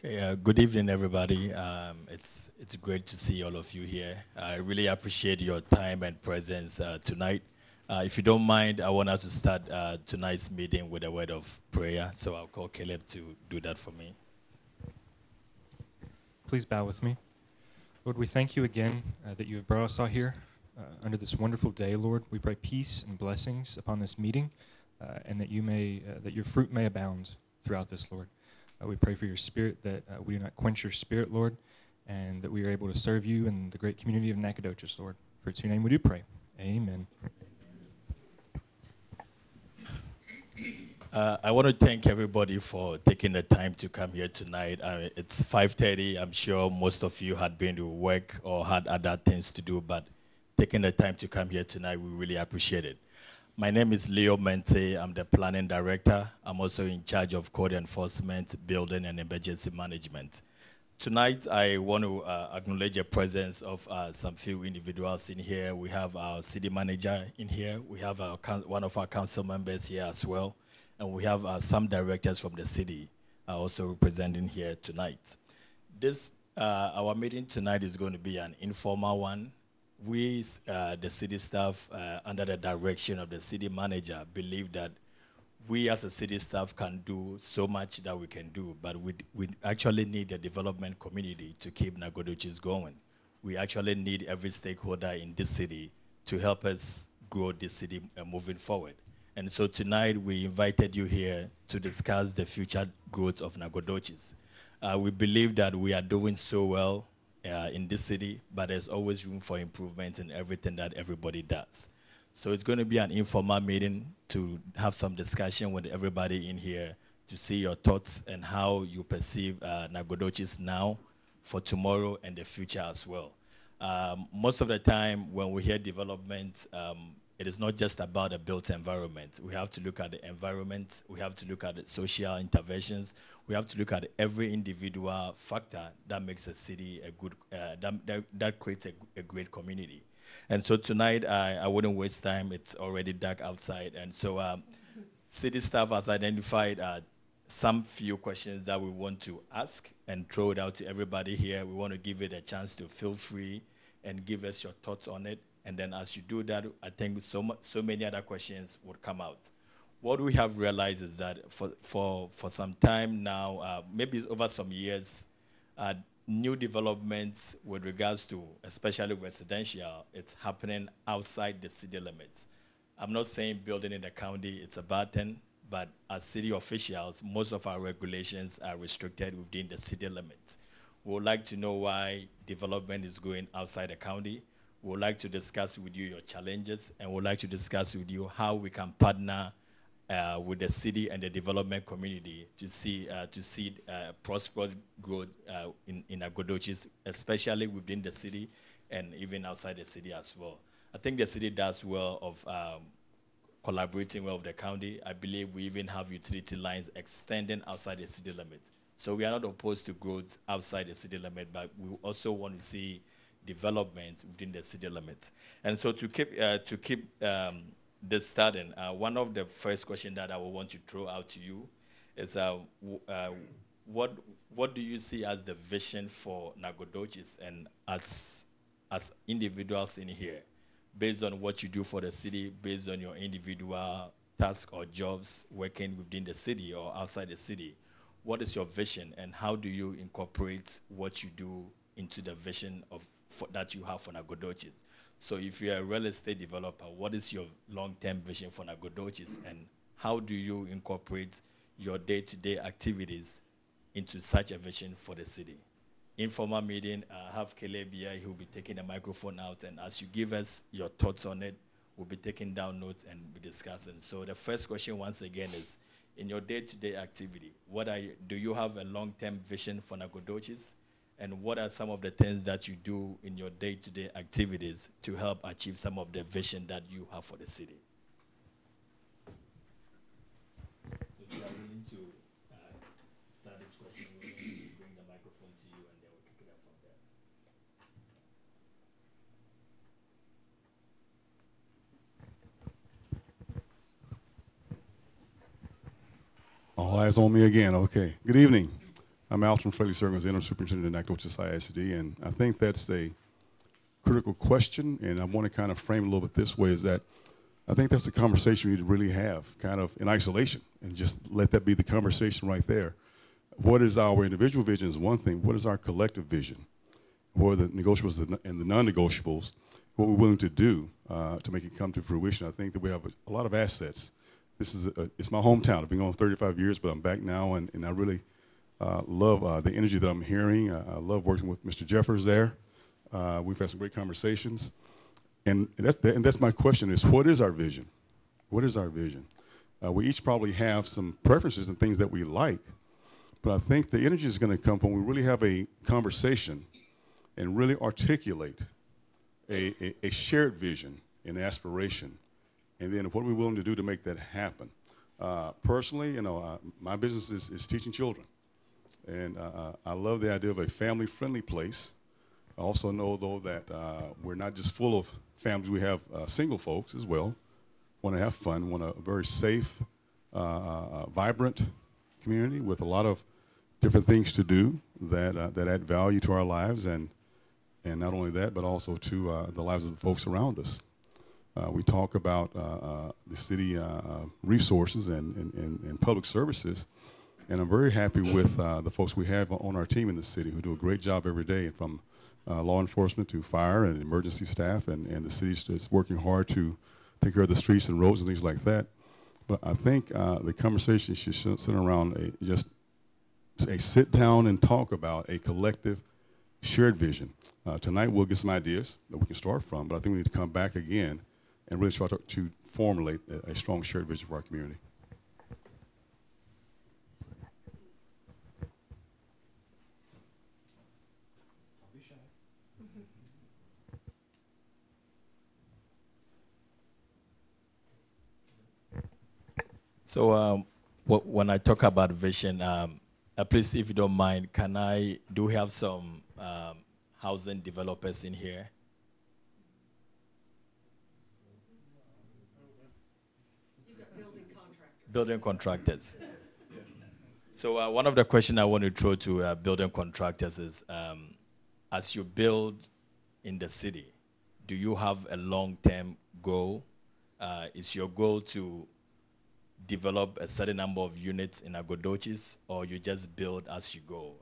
Okay, good evening, everybody. It's great to see all of you here. I really appreciate your time and presence tonight. If you don't mind, I want us to start tonight's meeting with a word of prayer. So I'll call Caleb to do that for me. Please bow with me. Lord, we thank you again that you have brought us all here under this wonderful day, Lord. We pray peace and blessings upon this meeting, and that that your fruit may abound throughout this, Lord. We pray for your spirit, that we do not quench your spirit, Lord, and that we are able to serve you in the great community of Nacogdoches, Lord. For it's your name we do pray. Amen. I want to thank everybody for taking the time to come here tonight. It's 5:30. I'm sure most of you had been to work or had other things to do, but taking the time to come here tonight, we really appreciate it. My name is Leo Mente. I'm the planning director. I'm also in charge of code enforcement, building, and emergency management. Tonight, I want to acknowledge the presence of some few individuals in here. We have our city manager in here. We have one of our council members here as well. And we have some directors from the city also representing here tonight. Our meeting tonight is going to be an informal one. We, the city staff, under the direction of the city manager, believe that we as a city staff can do so much that we can do, but we actually need the development community to keep Nacogdoches going. We actually need every stakeholder in this city to help us grow this city moving forward. And so tonight we invited you here to discuss the future growth of Nacogdoches. We believe that we are doing so well in this city, but there's always room for improvement in everything that everybody does. So it's going to be an informal meeting to have some discussion with everybody in here to see your thoughts and how you perceive Nacogdoches now, for tomorrow, and the future as well. Most of the time when we hear development, it is not just about the built environment. We have to look at the environment. We have to look at the social interventions. We have to look at every individual factor that makes a city a good, that creates a great community. And so tonight, I wouldn't waste time. It's already dark outside. And so city staff has identified some few questions that we want to ask and throw it out to everybody here. We want to give it a chance to feel free and give us your thoughts on it. And then as you do that, I think so many other questions would come out. What we have realized is that for some time now, maybe over some years, new developments with regards to, especially residential, it's happening outside the city limits. I'm not saying building in the county, it's a bad thing, but as city officials, most of our regulations are restricted within the city limits. We would like to know why development is going outside the county. We would like to discuss with you your challenges, and we would like to discuss with you how we can partner with the city and the development community to see prosperous growth in Nacogdoches, especially within the city and even outside the city as well. I think the city does well of collaborating well with the county. I believe we even have utility lines extending outside the city limit. So we are not opposed to growth outside the city limit, but we also want to see development within the city limits. And so to keep this starting, one of the first questions that I will want to throw out to you is what do you see as the vision for Nacogdoches and as individuals in here, based on what you do for the city, based on your individual tasks or jobs working within the city or outside the city? What is your vision, and how do you incorporate what you do into the vision that you have for Nacogdoches? So if you're a real estate developer, what is your long-term vision for Nacogdoches, and how do you incorporate your day-to-day activities into such a vision for the city? Informal meeting, I have Caleb here. He'll be taking the microphone out, and as you give us your thoughts on it, we'll be taking down notes and be discussing. So the first question, once again, is in your day-to-day activity, do you have a long-term vision for Nacogdoches? And what are some of the things that you do in your day-to-day activities to help achieve some of the vision that you have for the city? So if you are willing to start this question, we're going to bring the microphone to you and then we'll kick it up from there. All eyes on me again. Okay. Good evening. I'm Alton Fraley, serving as the interim superintendent at Nacogdoches ISD, and I think that's a critical question, and I want to kind of frame it a little bit this way, is that I think that's the conversation we need to really have, kind of in isolation, and just let that be the conversation right there. What is our individual vision is one thing. What is our collective vision? What are the negotiables and the non-negotiables? What we're willing to do to make it come to fruition. I think that we have a lot of assets. This is it's my hometown. I've been going 35 years, but I'm back now, and I really love the energy that I'm hearing. I love working with Mr. Jeffers there. We've had some great conversations. And that's my question is, what is our vision? What is our vision? We each probably have some preferences and things that we like, but I think the energy is going to come when we really have a conversation and really articulate a shared vision and aspiration. And then what are we willing to do to make that happen? Personally, my business is teaching children. And I love the idea of a family-friendly place. I also know, though, that we're not just full of families. We have single folks as well. Want to have fun, want a very safe, vibrant community with a lot of different things to do that add value to our lives, and not only that, but also to the lives of the folks around us. We talk about the city resources and public services, and I'm very happy with the folks we have on our team in the city who do a great job every day, from law enforcement to fire and emergency staff, and the city's just working hard to take care of the streets and roads and things like that. But I think the conversation should center around just a sit down and talk about a collective shared vision. Tonight we'll get some ideas that we can start from, but I think we need to come back again and really try to formulate a strong shared vision for our community. So when I talk about vision, please, if you don't mind, do we have some housing developers in here? You've got building contractors. Building contractors. So one of the questions I want to throw to building contractors is, as you build in the city, do you have a long-term goal? Is your goal to develop a certain number of units in Nacogdoches, or you just build as you go?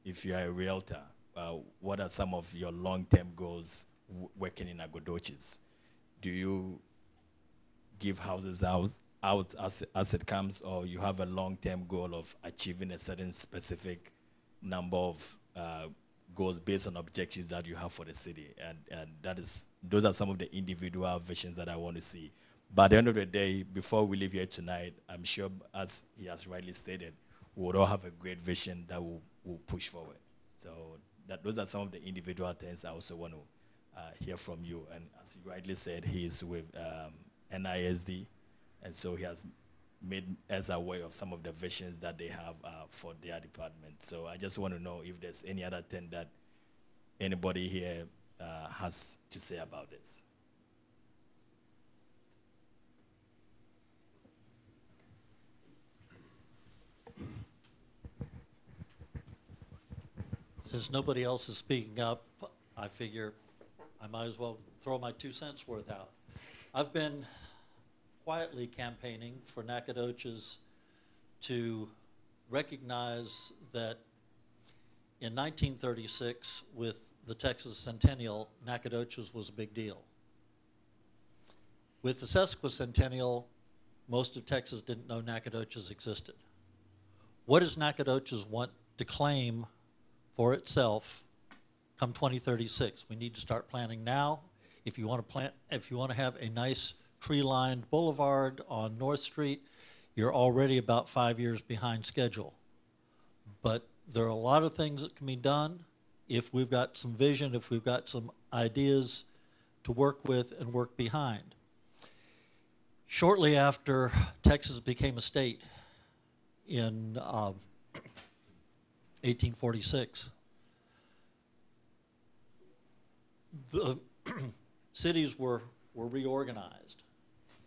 If you are a realtor, what are some of your long-term goals working in Nacogdoches? Do you give houses out as it comes, or you have a long-term goal of achieving a certain specific number of goals based on objectives that you have for the city? And those are some of the individual visions that I want to see. But at the end of the day, before we leave here tonight, I'm sure, as he has rightly stated, we would all have a great vision that will push forward. So those are some of the individual things I also want to hear from you. And as he rightly said, he is with NISD, and so he has made us aware of some of the visions that they have for their department. So I just want to know if there's any other thing that anybody here has to say about this. Since nobody else is speaking up, I figure I might as well throw my 2 cents worth out. I've been quietly campaigning for Nacogdoches to recognize that in 1936, with the Texas Centennial, Nacogdoches was a big deal. With the Sesquicentennial, most of Texas didn't know Nacogdoches existed. What does Nacogdoches want to claim for itself come 2036? We need to start planning now. If you want to have a nice tree-lined boulevard on North Street, you're already about 5 years behind schedule. But there are a lot of things that can be done if we've got some vision, if we've got some ideas to work with and work behind. Shortly after Texas became a state in 1846, the cities were reorganized,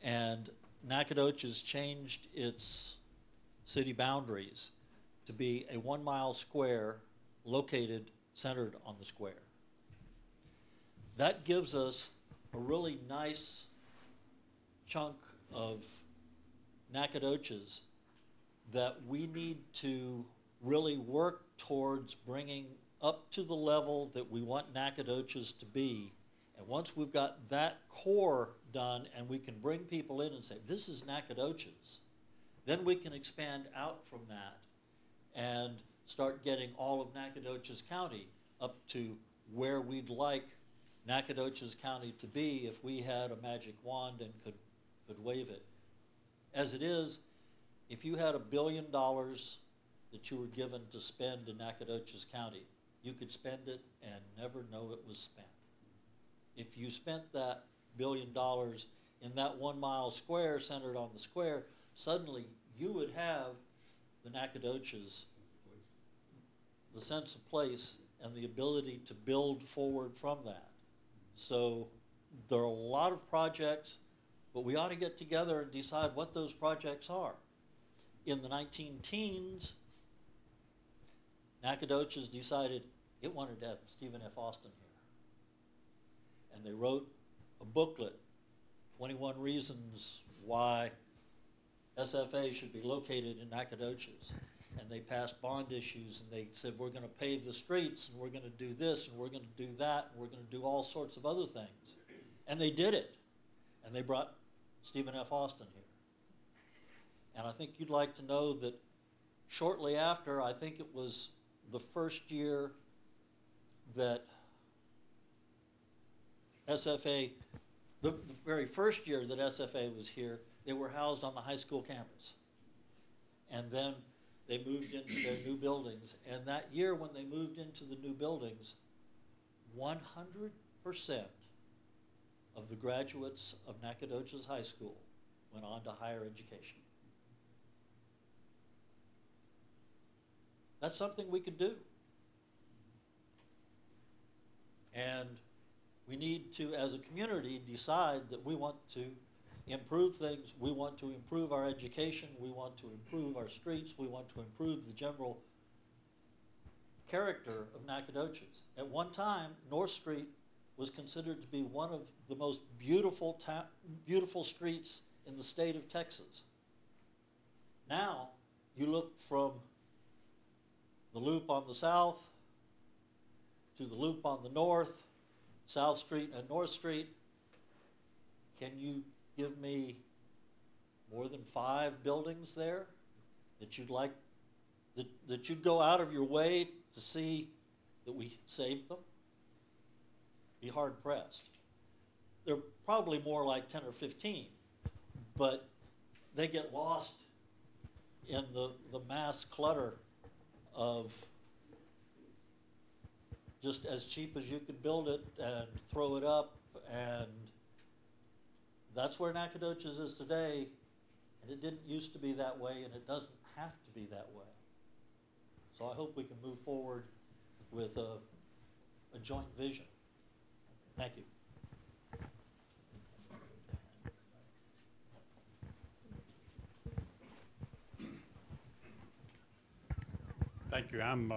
and Nacogdoches changed its city boundaries to be a 1 mile square located centered on the square. That gives us a really nice chunk of Nacogdoches that we need to really work towards bringing up to the level that we want Nacogdoches to be. And once we've got that core done and we can bring people in and say, this is Nacogdoches, then we can expand out from that and start getting all of Nacogdoches County up to where we'd like Nacogdoches County to be if we had a magic wand and could wave it. As it is, if you had $1 billion that you were given to spend in Nacogdoches County, you could spend it and never know it was spent. If you spent that $1 billion in that 1 mile square centered on the square, suddenly you would have the Nacogdoches, the sense of place, and the ability to build forward from that. So there are a lot of projects, but we ought to get together and decide what those projects are. In the 19-teens, Nacogdoches decided it wanted to have Stephen F. Austin here. And they wrote a booklet, 21 Reasons Why SFA should be located in Nacogdoches. And they passed bond issues, and they said, we're going to pave the streets, and we're going to do this, and we're going to do that, and we're going to do all sorts of other things. And they did it. And they brought Stephen F. Austin here. And I think you'd like to know that shortly after, I think it was the first year that SFA, the very first year that SFA was here, they were housed on the high school campus. And then they moved into their new buildings. And that year when they moved into the new buildings, 100% of the graduates of Nacogdoches High School went on to higher education. That's something we could do. And we need to, as a community, decide that we want to improve things. We want to improve our education. We want to improve our streets. We want to improve the general character of Nacogdoches. At one time, North Street was considered to be one of the most beautiful streets in the state of Texas. Now, you look from the Loop on the south to the Loop on the north, South Street and North Street. Can you give me more than 5 buildings there that you'd like, that you'd go out of your way to see that we saved them? Be hard pressed. They're probably more like 10 or 15, but they get lost in the mass clutter of just as cheap as you could build it and throw it up, and that's where Nacogdoches is today, and it didn't used to be that way, and it doesn't have to be that way. So I hope we can move forward with a joint vision. Thank you. Thank you. I'm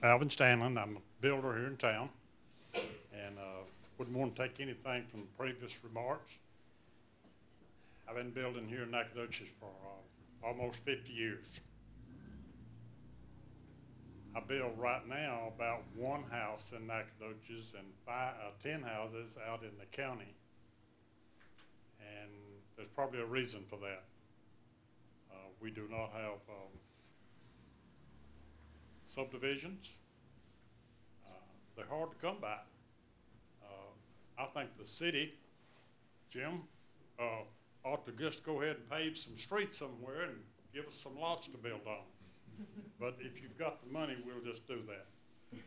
Alvin Stanlin. I'm a builder here in town, and wouldn't want to take anything from the previous remarks. I've been building here in Nacogdoches for almost 50 years. I build right now about 1 house in Nacogdoches and 10 houses out in the county, and there's probably a reason for that. We do not have subdivisions. They're hard to come by. I think the city, Jim, ought to just go ahead and pave some streets somewhere and give us some lots to build on. But if you've got the money, we'll just do that.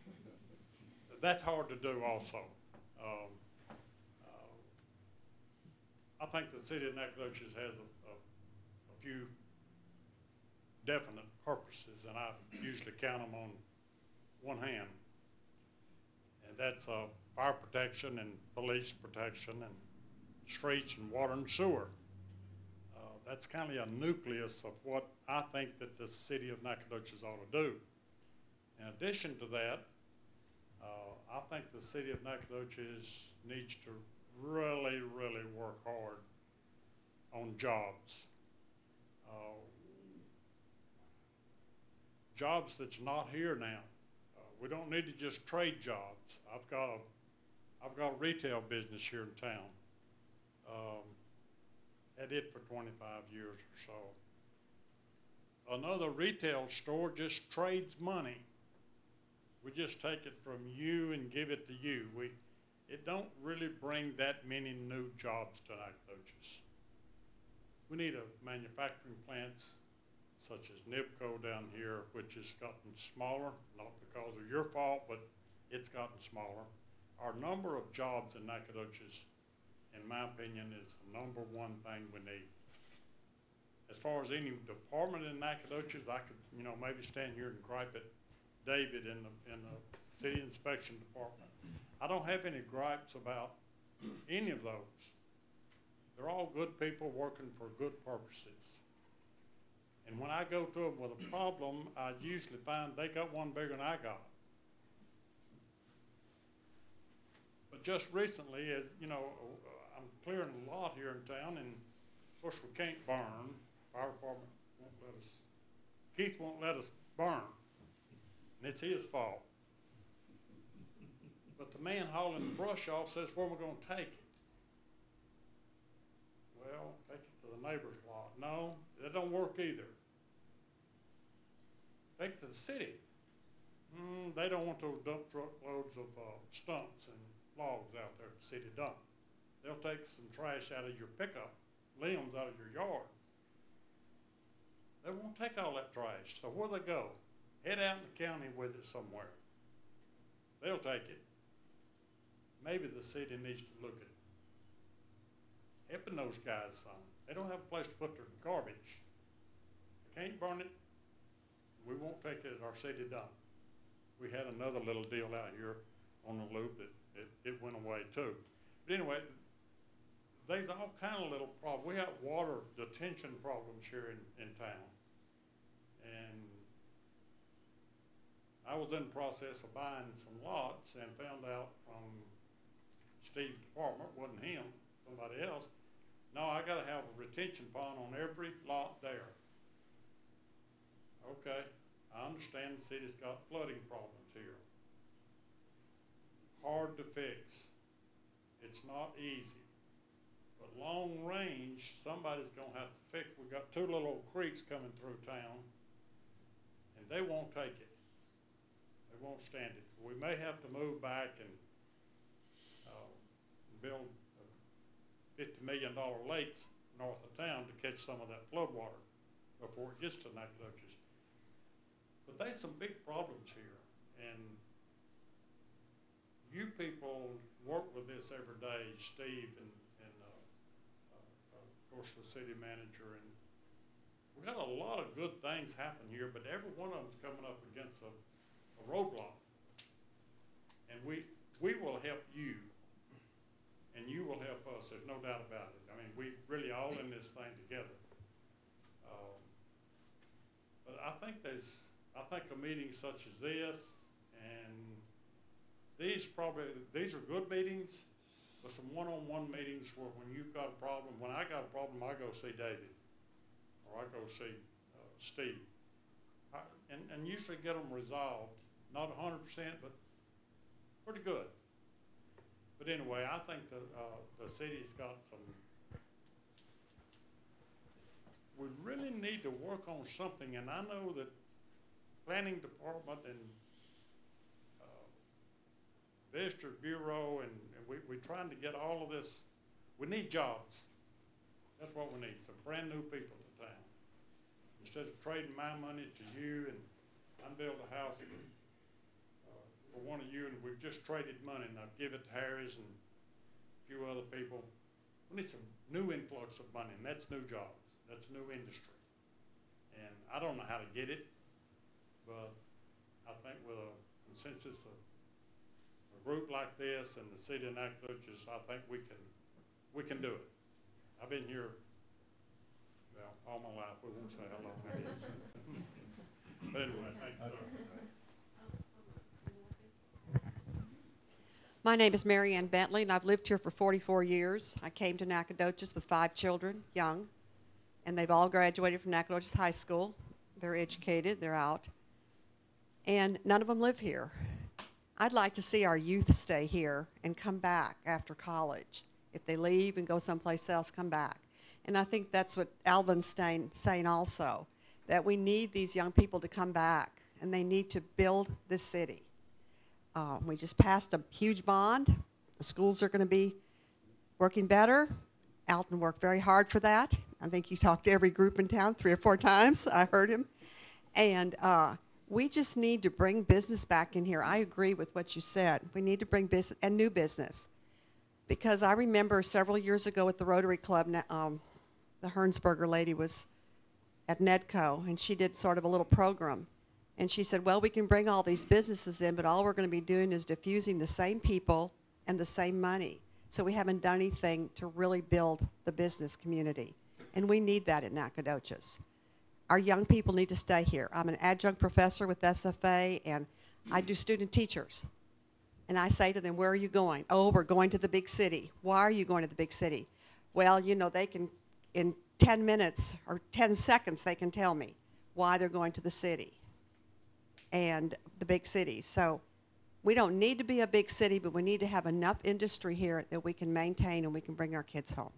That's hard to do also. I think the city of Nacogdoches has a few definite purposes, and I usually count them on one hand. And that's fire protection and police protection and streets and water and sewer. That's kind of a nucleus of what I think that the city of Nacogdoches ought to do. In addition to that, I think the city of Nacogdoches needs to really, really work hard on jobs. Jobs that's not here now. We don't need to just trade jobs. I've got a retail business here in town. Had it for 25 years or so. Another retail store just trades money. We just take it from you and give it to you. It don't really bring that many new jobs to Nacogdoches. We need manufacturing plants such as NIPCO down here, which has gotten smaller, not because of your fault, but it's gotten smaller. Our number of jobs in Nacogdoches, in my opinion, is the number one thing we need. As far as any department in Nacogdoches, I could, maybe stand here and gripe at David in the city inspection department. I don't have any gripes about any of those. They're all good people working for good purposes. And when I go to them with a problem, I usually find they got one bigger than I got. But just recently, as you know, I'm clearing a lot here in town, and of course we can't burn. Fire department won't let us. Keith won't let us burn, and it's his fault. But the man hauling the brush off says, "Where am I going to take it?" Well, take it to the neighbor's lot. No, that don't work either. Take it to the city. They don't want those dump truck loads of stumps and logs out there at the city dump. They'll take some trash out of your pickup, limbs out of your yard. They won't take all that trash. So where they go? Head out in the county with it somewhere. They'll take it. Maybe the city needs to look at helping those guys some. They don't have a place to put their garbage. They can't burn it. We won't take it at our city dump. We had another little deal out here on the loop that it went away too. But anyway, there's all kind of little problems. We have water detention problems here in town. And I was in the process of buying some lots and found out from Steve's department, wasn't him, somebody else, no, I gotta have a retention pond on every lot there. Okay, I understand the city's got flooding problems here. Hard to fix. It's not easy. But long range, somebody's gonna have to fix. We've got two little old creeks coming through town, and they won't take it. They won't stand it. We may have to move back and build $50 million lakes north of town to catch some of that flood water before it gets to Nacogdoches. But there's some big problems here, and you people work with this every day, Steve and of course the city manager, and we've got a lot of good things happen here, but every one of them's coming up against a roadblock. And we will help you, and you will help us. There's no doubt about it. I mean, we really all in this thing together. But I think a meeting such as this, and these are good meetings, but some one-on-one meetings where when you've got a problem, when I got a problem, I go see David, or I go see Steve, and usually get them resolved. Not 100%, but pretty good. But anyway, I think the city's got some. We really need to work on something, and I know that planning department and Visitor Bureau, and we're trying to get all of this. We need jobs. That's what we need, some brand new people to town. And instead of trading my money to you, and I'm building a house for one of you, and we've just traded money, and I've given it to Harry's and a few other people. We need some new influx of money, and that's new jobs. That's new industry. And I don't know how to get it, but I think with a consensus of a group like this and the city of Nacogdoches, I think we can do it. I've been here, well, all my life. We won't say how long that is. But anyway, thank you, sir. My name is Mary Ann Bentley, and I've lived here for 44 years. I came to Nacogdoches with 5 children, young, and they've all graduated from Nacogdoches High School. They're educated, they're out, and none of them live here. I'd like to see our youth stay here and come back after college. If they leave and go someplace else, come back. And I think that's what Alvin's saying also, that we need these young people to come back, and they need to build this city. We just passed a huge bond. The schools are going to be working better. Alton worked very hard for that. I think he talked to every group in town 3 or 4 times. I heard him. And we just need to bring business back in here. I agree with what you said. We need to bring business and new business. Because I remember several years ago at the Rotary Club, the Hernsberger lady was at Nedco, and she did sort of a little program. And she said, well, we can bring all these businesses in, but all we're going to be doing is diffusing the same people and the same money. So we haven't done anything to really build the business community. And we need that in Nacogdoches. Our young people need to stay here. I'm an adjunct professor with SFA, and I do student teachers. And I say to them, where are you going? Oh, we're going to the big city. Why are you going to the big city? Well, you know, they can, in 10 minutes or 10 seconds, they can tell me why they're going to the city and the big cities. So we don't need to be a big city, but we need to have enough industry here that we can maintain and we can bring our kids home.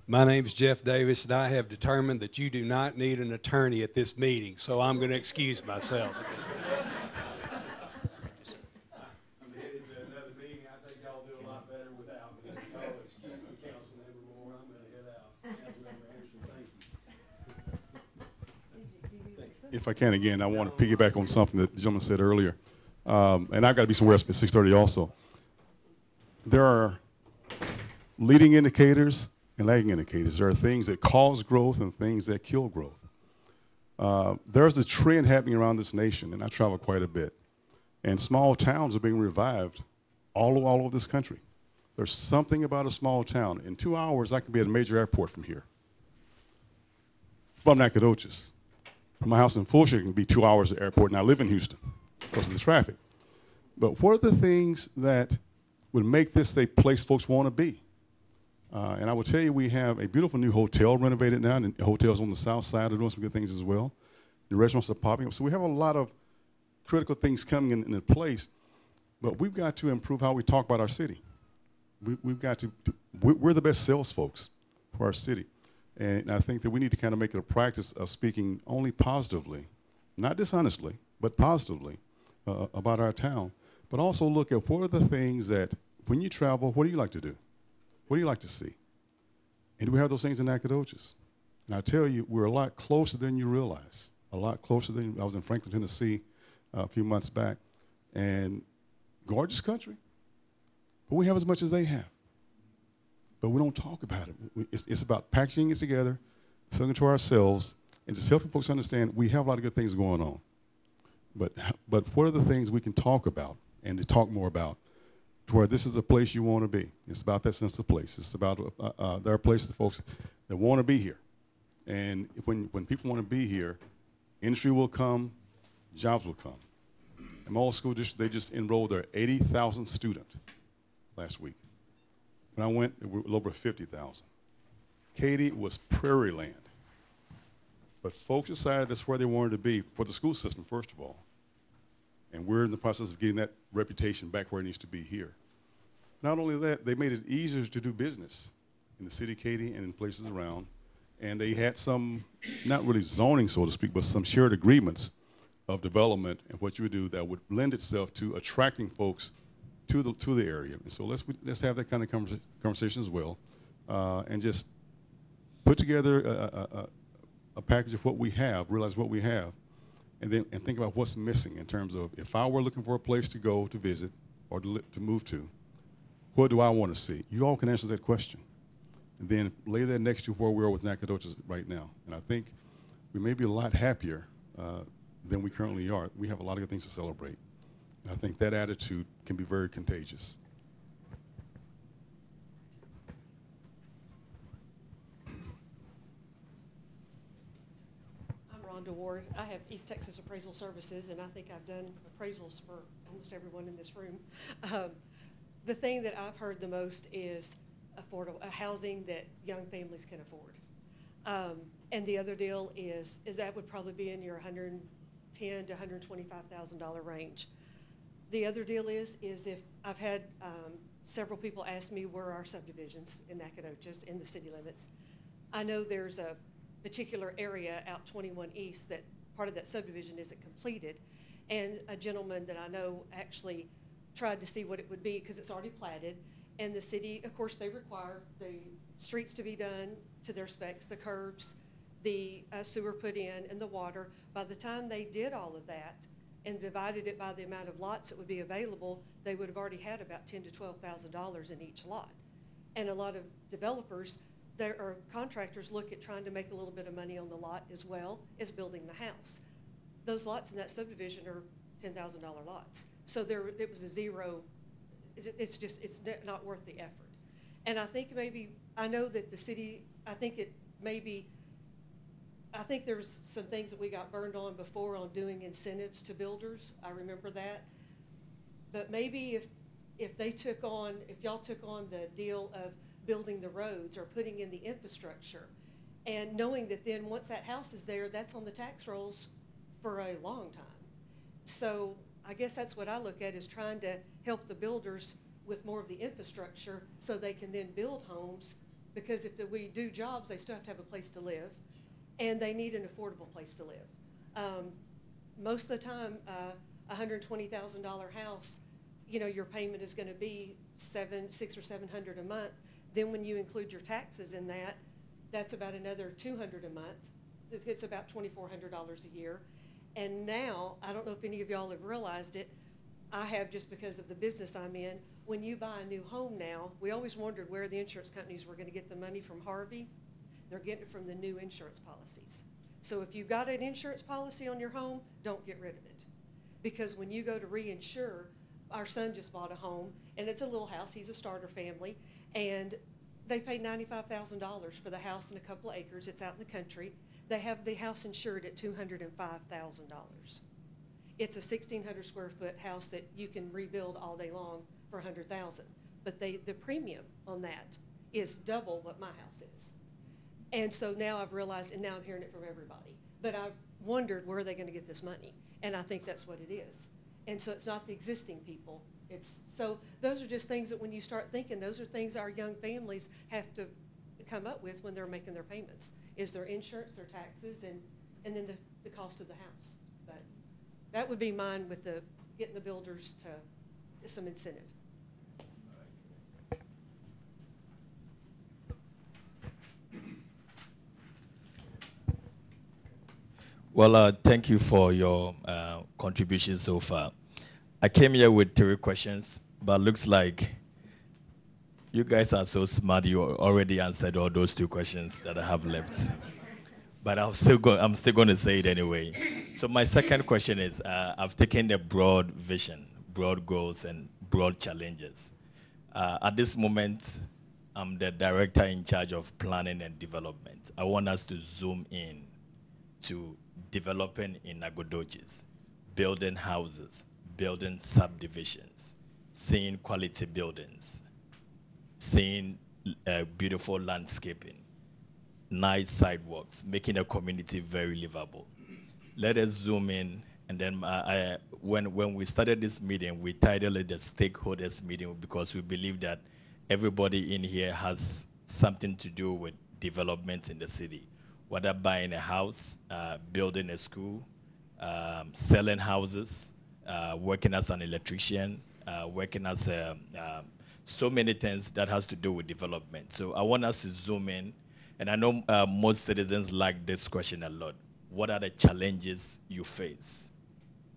My name is Jeff Davis, and I have determined that you do not need an attorney at this meeting, so I'm going to excuse myself. I'm headed to another meeting. I think y'all do a lot better without me. Oh, excuse me, Councilmember Moore. I'm going to head out. Councilmember Anderson, thank you. If I can again, I want to piggyback on something that the gentleman said earlier. And I've got to be somewhere else at 6:30 also. There are leading indicators and lagging indicators. There are things that cause growth and things that kill growth. There's a trend happening around this nation, and I travel quite a bit, and small towns are being revived all over this country. There's something about a small town. In 2 hours, I can be at a major airport from here, from Nacogdoches. From my house in Fulshire, it can be 2 hours at the airport, and I live in Houston because of the traffic. But what are the things that would make this a place folks want to be? And I will tell you, we have a beautiful new hotel renovated now, and the hotels on the south side are doing some good things as well. The restaurants are popping up. So we have a lot of critical things coming into place, but we've got to improve how we talk about our city. We've got to, we're the best sales folks for our city. And I think that we need to kind of make it a practice of speaking only positively, not dishonestly, but positively about our town. But also look at what are the things that, when you travel, what do you like to do? What do you like to see? And do we have those things in Nacogdoches? And I tell you, we're a lot closer than you realize. A lot closer than, I was in Franklin, Tennessee a few months back, and gorgeous country. But we have as much as they have. But we don't talk about it. It's about packaging it together, selling it to ourselves, and just helping folks understand we have a lot of good things going on. But what are the things we can talk about and to talk more about? Where this is a place you want to be. It's about that sense of place. It's about there are places, folks, that want to be here. And when people want to be here, industry will come, jobs will come. In my old school district, they just enrolled their 80,000 student last week. When I went, it was over 50,000. Katy was prairie land. But folks decided that's where they wanted to be for the school system, first of all. And we're in the process of getting that reputation back where it needs to be here. Not only that, they made it easier to do business in the city of Katy and in places around. And they had some, not really zoning, so to speak, but some shared agreements of development and what you would do that would lend itself to attracting folks to the area. And so let's have that kind of conversation as well, and just put together a package of what we have, realize what we have, and think about what's missing in terms of, if I were looking for a place to go to visit or to move to, what do I want to see? You all can answer that question. And then lay that next to where we are with Nacogdoches right now. And I think we may be a lot happier than we currently are. We have a lot of good things to celebrate. And I think that attitude can be very contagious. Rhonda Ward. I have East Texas Appraisal Services, and I think I've done appraisals for almost everyone in this room. The thing that I've heard the most is affordable housing that young families can afford. And the other deal is that would probably be in your $110,000 to $125,000 range. The other deal is if I've had several people ask me where are subdivisions in Nacogdoches in the city limits. I know there's a particular area out 21 East that part of that subdivision isn't completed, and a gentleman that I know actually tried to see what it would be because it's already platted, and the city, of course, they require the streets to be done to their specs, the curbs, the sewer put in, and the water. By the time they did all of that and divided it by the amount of lots that would be available, they would have already had about $10,000 to $12,000 in each lot. And a lot of developers or contractors look at trying to make a little bit of money on the lot as well as building the house. Those lots in that subdivision are $10,000 lots. So it was a zero, it's not worth the effort. And I think maybe, I know that the city, I think there's some things that we got burned on before on doing incentives to builders. I remember that. But maybe if y'all took on the deal of building the roads or putting in the infrastructure, and knowing that then once that house is there, that's on the tax rolls for a long time. So I guess that's what I look at, is trying to help the builders with more of the infrastructure so they can then build homes, because if we do jobs, they still have to have a place to live, and they need an affordable place to live. Most of the time, a $120,000 house, your payment is going to be $600 or $700 a month. Then when you include your taxes in that, that's about another $200 a month. It's about $2,400 a year. And now, I don't know if any of y'all have realized it, I have, just because of the business I'm in, when you buy a new home now, we always wondered where the insurance companies were going to get the money from Harvey. They're getting it from the new insurance policies. So if you've got an insurance policy on your home, don't get rid of it. Because when you go to reinsure, our son just bought a home, and it's a little house, he's a starter family, and they paid $95,000 for the house and a couple of acres. It's out in the country. They have the house insured at $205,000. It's a 1,600 square foot house that you can rebuild all day long for $100,000. But the premium on that is double what my house is. And so now I've realized, and now I'm hearing it from everybody, but I've wondered, where are they going to get this money? And I think that's what it is. And so it's not the existing people. So those are just things that when you start thinking, those are things our young families have to come up with when they're making their payments, is their insurance, their taxes, and then the cost of the house. But that would be mine with getting the builders to some incentive. Well, thank you for your contribution so far. I came here with 3 questions, but looks like you guys are so smart, you already answered all those 2 questions that I have left. But I'm still going to say it anyway. So my second question is, I've taken a broad vision, broad goals, and broad challenges. At this moment, I'm the director in charge of planning and development. I want us to zoom in to developing in Nacogdoches, building houses, building subdivisions, seeing quality buildings, seeing beautiful landscaping, nice sidewalks, making a community very livable. Let us zoom in, and then when we started this meeting, we titled it the stakeholders meeting, because we believe that everybody in here has something to do with development in the city, whether buying a house, building a school, selling houses, working as an electrician, working as so many things that has to do with development. So I want us to zoom in, and I know most citizens like this question a lot. What are the challenges you face?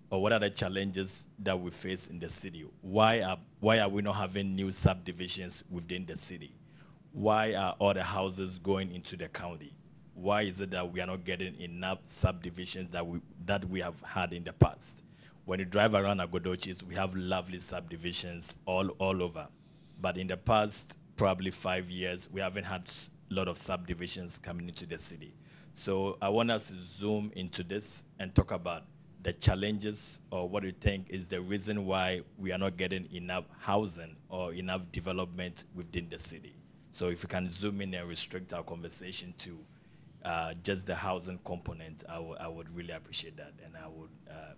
Or what are the challenges that we face in the city? Why are we not having new subdivisions within the city? Why are all the houses going into the county? Why is it that we are not getting enough subdivisions that we have had in the past? When you drive around Nacogdoches, we have lovely subdivisions all over. But in the past, probably 5 years, we haven't had a lot of subdivisions coming into the city. So I want us to zoom into this and talk about the challenges, or what you think is the reason why we are not getting enough housing or enough development within the city. So if you can zoom in and restrict our conversation to just the housing component, I would really appreciate that. And I would,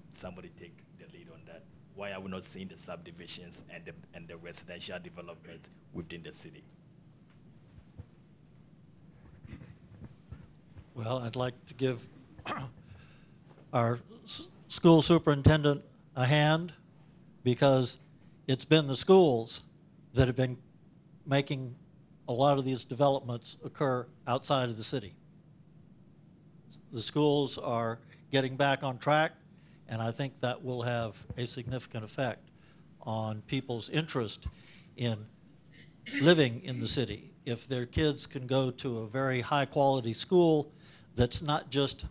somebody take the lead on that. Why are we not seeing the subdivisions and the residential development within the city? Well, I'd like to give our school superintendent a hand, because it's been the schools that have been making a lot of these developments occur outside of the city. The schools are getting back on track, and I think that will have a significant effect on people's interest in living in the city. If their kids can go to a very high-quality school that's not just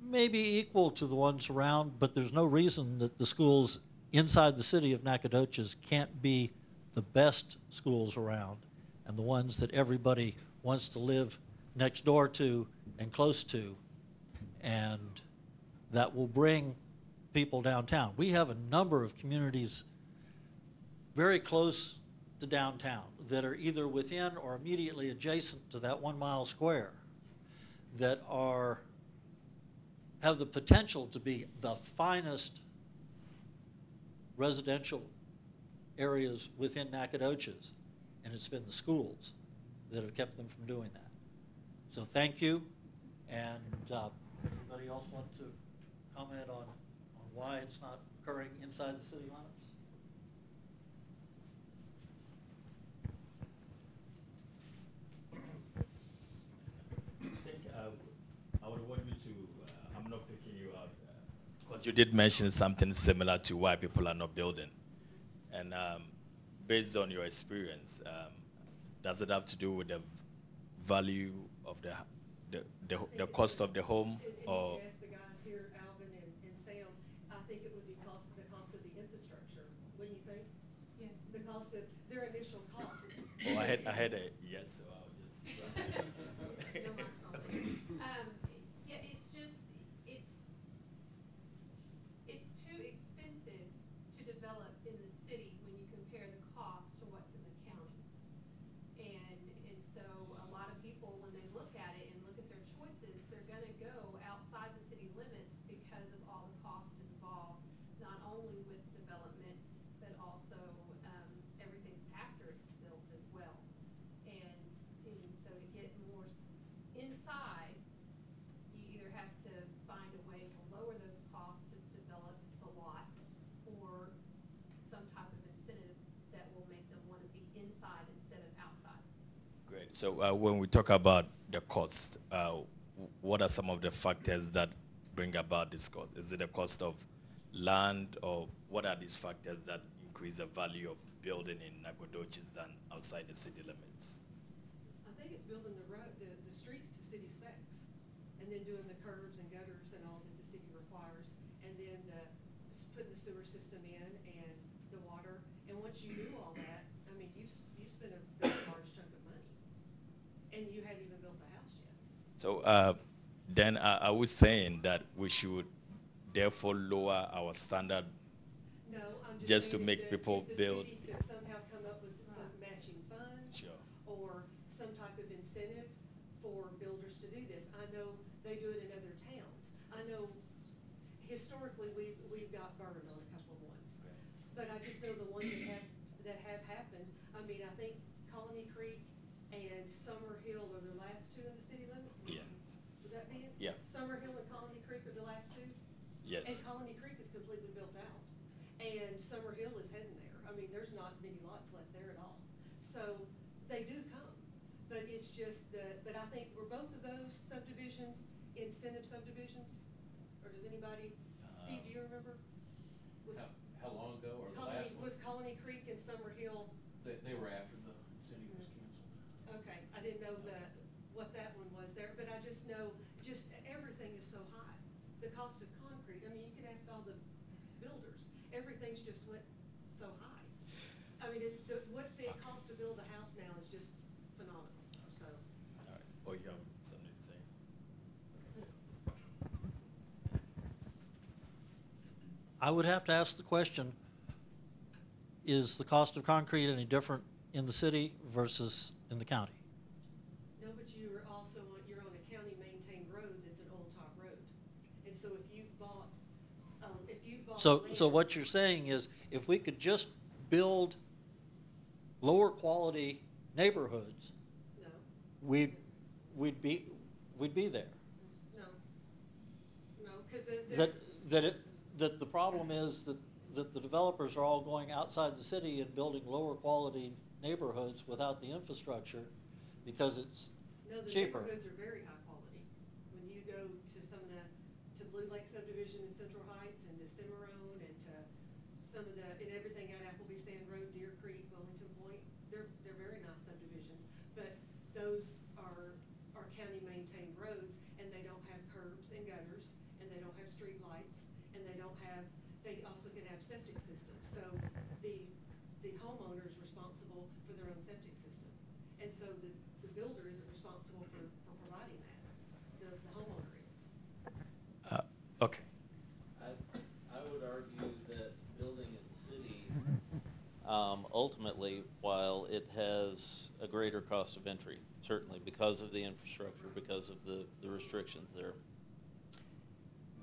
maybe equal to the ones around, but there's no reason that the schools inside the city of Nacogdoches can't be the best schools around and the ones that everybody wants to live next door to and close to, and that will bring people downtown. We have a number of communities very close to downtown that are either within or immediately adjacent to that 1 mile square that have the potential to be the finest residential areas within Nacogdoches, and it's been the schools that have kept them from doing that. So thank you, and anybody else want to comment on why it's not occurring inside the city limits? I would want you to, I'm not picking you out, because you did mention something similar to why people are not building. And based on your experience, does it have to do with the value of the cost of the home? Or Yes, the guys here, Alvin and Sam, I think it would be the cost of the infrastructure, wouldn't you think? Yes. The cost of their initial cost. oh, I had a yes, so I'll just. Yeah, it's just, it's too expensive to develop in the city when you compare the cost to what's in the county. And so a lot of people, when they look at it and look at their choices, they're gonna go outside the city limits because of all the costs involved, not only with development, but also everything after it's built as well. And so to get more inside, you either have to find a way to lower those costs to develop the lots, or some type of incentive that will make them want to be inside instead of outside. Great. So when we talk about the cost, what are some of the factors that bring about this cost? Is it the cost of land, or what are these factors that increase the value of building in Nacogdoches than outside the city limits? I think it's building the road, the streets to city specs, and then doing the curbs and gutters and all that the city requires, and then putting the sewer system in and the water. And once you do all that, I mean, you spend a very large chunk of money, and you haven't even built a house yet. So then I was saying that we should therefore lower our standard No, I'm just to saying make that people if build. The city could somehow come up with some matching funds. Sure. Or some type of incentive for builders to do this. I know they do it in other towns. I know historically we've got burned on a couple of ones. But I just know the ones that have happened. I mean, I think Colony Creek and Summer Hill are the last two in the city limits. Yeah. Would that be it? Yeah. Summer Hill and Colony Creek are the last two? Yes. And Colony Creek is completely built out. And Summer Hill is heading there. I mean, there's not many lots left there at all. So they do come. But it's just that, but I think were both of those subdivisions incentive subdivisions? Or does anybody, Steve, do you remember? Was How long ago, or the Colony, last one? was Colony Creek and Summer Hill? They were after the incentive was canceled. Okay, I didn't know what that one was there, but I just know, just everything is so high. The cost of concrete, I mean, you could ask all the builders, everything's just went so high. I mean, what the cost to build a house now is just phenomenal, so. All right. Oh, you have something to say? I would have to ask the question, is the cost of concrete any different in the city versus in the county? No, but you're also you're on a county-maintained road that's an old top road. And so if you've bought So land- what you're saying is, if we could just build lower quality neighborhoods, No, we'd be there. no, because That the problem is that the developers are all going outside the city and building lower quality neighborhoods without the infrastructure because it's no, the cheaper. neighborhoods are very high quality. When you go to some of to Blue Lake subdivision in Central Heights and to Cimarron and to some of and everything out Appleby Sand Road, Deer Creek, Wellington Point, they're very nice subdivisions. But those are county maintained roads and they don't have curbs and gutters and they don't have street lights and they also can have septic systems. So the homeowner is responsible for their own septic system. And so the builder isn't responsible for providing that. The homeowner is. Okay. I would argue that building in the city, ultimately, while it has a greater cost of entry, certainly because of the infrastructure, because of the restrictions there,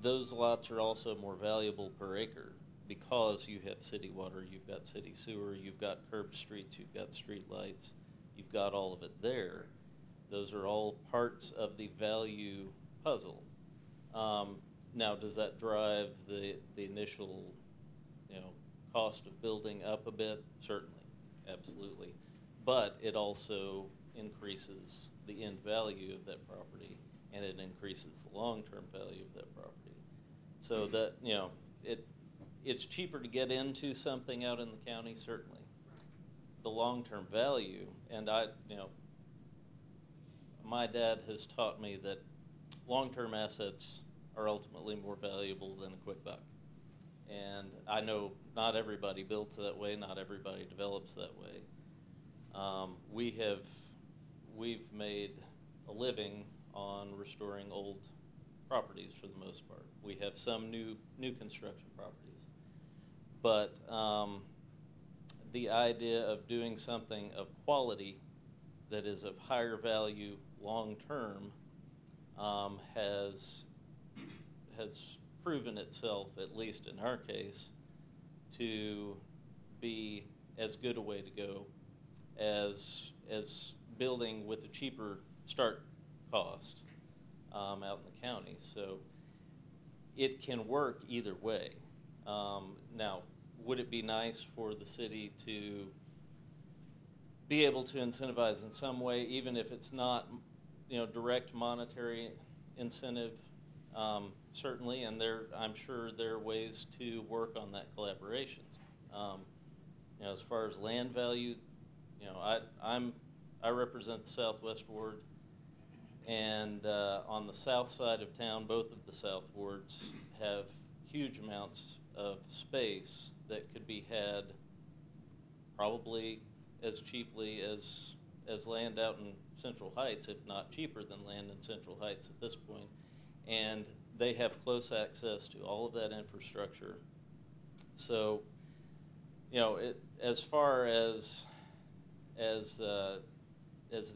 those lots are also more valuable per acre because you have city water, you've got city sewer, you've got curbed streets, you've got street lights, you've got all of it there. Those are all parts of the value puzzle. Now, does that drive the initial, cost of building up a bit? Certainly, absolutely. But it also increases the end value of that property, and it increases the long-term value of that property. So that, it's cheaper to get into something out in the county, certainly. The long-term value, and my dad has taught me that long-term assets are ultimately more valuable than a quick buck. And I know not everybody builds that way, not everybody develops that way. We've made a living on restoring old properties for the most part. We have some new construction properties. But the idea of doing something of quality that is of higher value long-term has proven itself, at least in our case, to be as good a way to go as building with a cheaper start cost out in the county. So it can work either way. Now, would it be nice for the city to be able to incentivize in some way, even if it's not, direct monetary incentive? Certainly, and I'm sure there are ways to work on that collaborations. As far as land value, I represent the Southwest Ward, and on the south side of town, both of the South Wards have huge amounts of space that could be had probably as cheaply as land out in Central Heights, if not cheaper than land in Central Heights at this point. And they have close access to all of that infrastructure. So, as far as the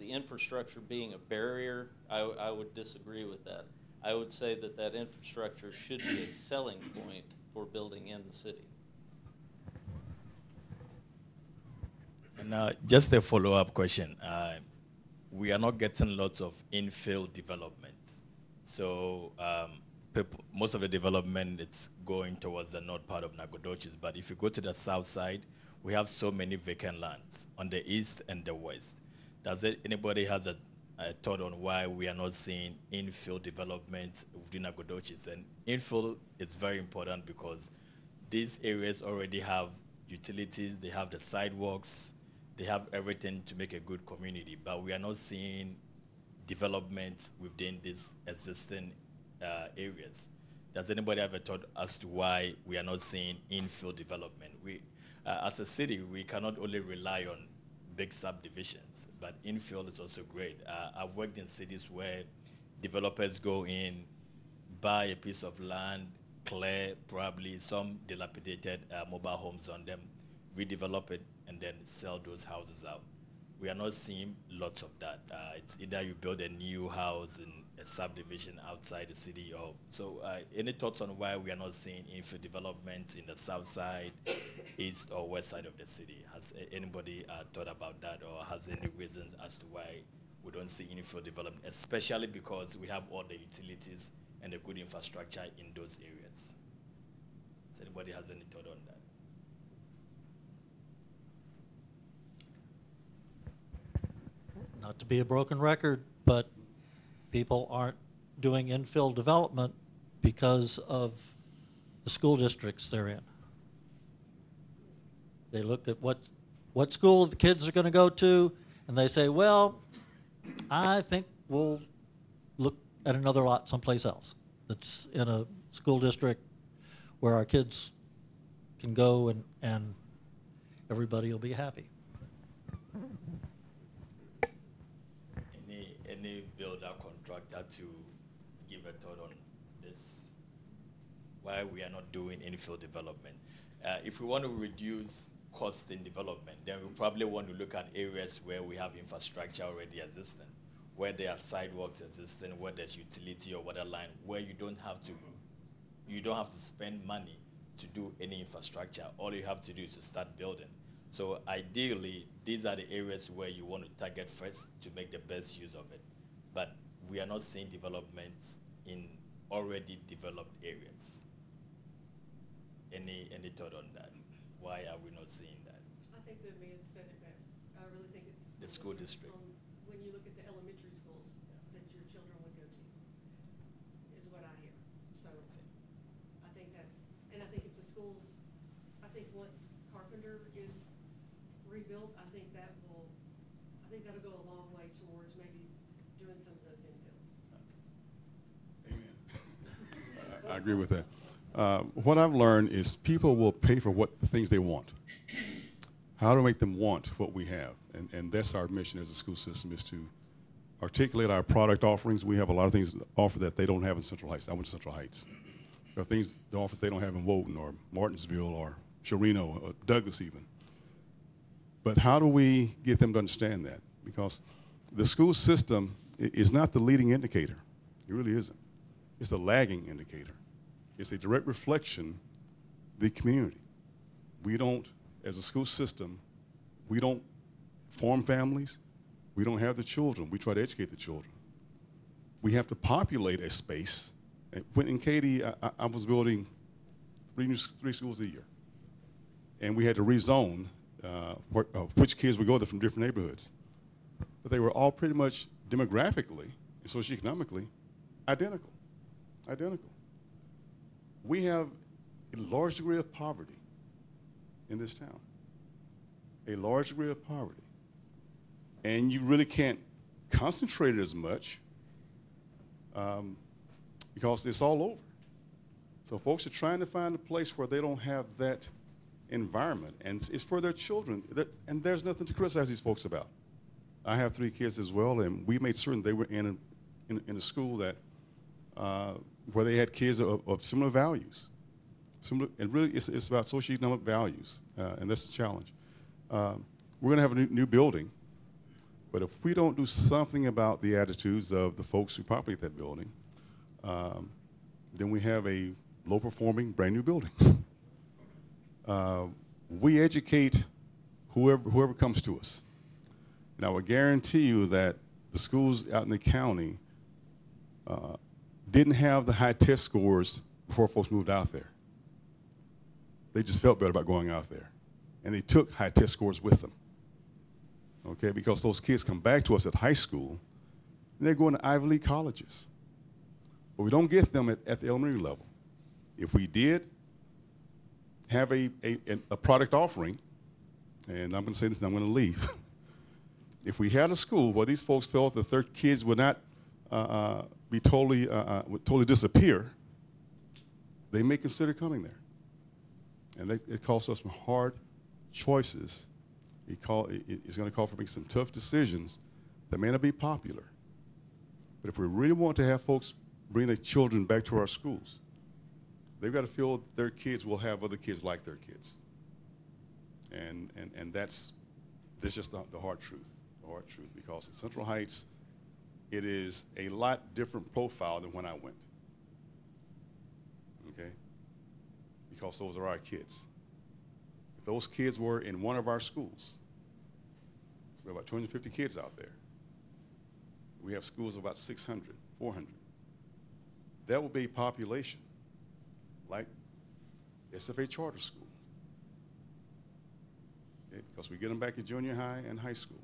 infrastructure being a barrier, I would disagree with that. I would say that infrastructure should be a selling point for building in the city. And just a follow-up question. We are not getting lots of infill development. So most of the development it's going towards the north part of Nacogdoches. But if you go to the south side, we have so many vacant lands on the east and the west. Anybody has a thought on why we are not seeing infill development within Nacogdoches? And infill is very important because these areas already have utilities, they have the sidewalks, they have everything to make a good community, but we are not seeing development within these existing areas. Does anybody have a thought as to why we are not seeing infill development? As a city, we cannot only rely on big subdivisions, but infill is also great. I've worked in cities where developers go in, buy a piece of land, clear probably some dilapidated mobile homes on them, redevelop it, and then sell those houses out. We are not seeing lots of that. It's either you build a new house in a subdivision outside the city, or so. Any thoughts on why we are not seeing infill development in the south side, east or west side of the city? Has anybody thought about that, or has any reasons as to why we don't see infill development, especially because we have all the utilities and the good infrastructure in those areas? Does anybody has any thought on that? Not to be a broken record, but people aren't doing infill development because of the school districts they're in. They look at what school the kids are going to go to, and they say, well, I think we'll look at another lot someplace else that's in a school district where our kids can go and everybody will be happy. Any builder contractor to give a thought on this, why we are not doing infill development? If we want to reduce cost in development, then we probably want to look at areas where we have infrastructure already existing, where there are sidewalks existing, where there's utility or water line, where you don't have to spend money to do any infrastructure. All you have to do is to start building. So ideally, these are the areas where you want to target first to make the best use of it. But we are not seeing development in already developed areas. Any thought on that? Why are we not seeing that? I think the man said it best. I really think it's The school district. When you look at the elementary schools that your children would go to, is what I hear. So I think and I think if the schools, I think once Carpenter is rebuilt, I think that'll go a long way towards maybe doing some of those infills. Amen. I agree with that. What I've learned is people will pay for the things they want. How to make them want what we have, and that's our mission as a school system, is to articulate our product offerings. We have a lot of things to offer that they don't have in Central Heights. I went to Central Heights. There are things to offer they don't have in Woden or Martinsville or Chirino or Douglas even. But how do we get them to understand that? Because the school system is not the leading indicator. It really isn't. It's a lagging indicator. It's a direct reflection of the community. We don't, as a school system, we don't form families. We don't have the children. We try to educate the children. We have to populate a space. When in Katy, I was building three schools a year. And we had to rezone which kids would go there from different neighborhoods. But they were all pretty much demographically and socioeconomically identical. We have a large degree of poverty in this town. A large degree of poverty. And you really can't concentrate it as much because it's all over. So folks are trying to find a place where they don't have that environment, and it's for their children, and there's nothing to criticize these folks about. I have 3 kids as well, and we made certain they were in a school that where they had kids of similar values. And really, it's about socioeconomic values, and that's the challenge. We're going to have a new building, but if we don't do something about the attitudes of the folks who populate that building, then we have a low-performing, brand-new building. We educate whoever comes to us. And I will guarantee you that the schools out in the county didn't have the high test scores before folks moved out there. They just felt better about going out there. And they took high test scores with them. Okay, because those kids come back to us at high school, and they're going to Ivy League colleges. But we don't get them at the elementary level. If we did have a product offering, and I'm going to say this and I'm going to leave. If we had a school where these folks felt that their kids would not would totally disappear, they may consider coming there. And it calls us some hard choices. It's going to call for making some tough decisions that may not be popular. But if we really want to have folks bring their children back to our schools, they've got to feel their kids will have other kids like their kids. And that's just the hard truth. The hard truth, because in Central Heights, it is a lot different profile than when I went. Okay? Because those are our kids. If those kids were in one of our schools, we have about 250 kids out there. We have schools of about 600, 400. That will be a population like SFA charter school. Because we get them back at junior high and high school.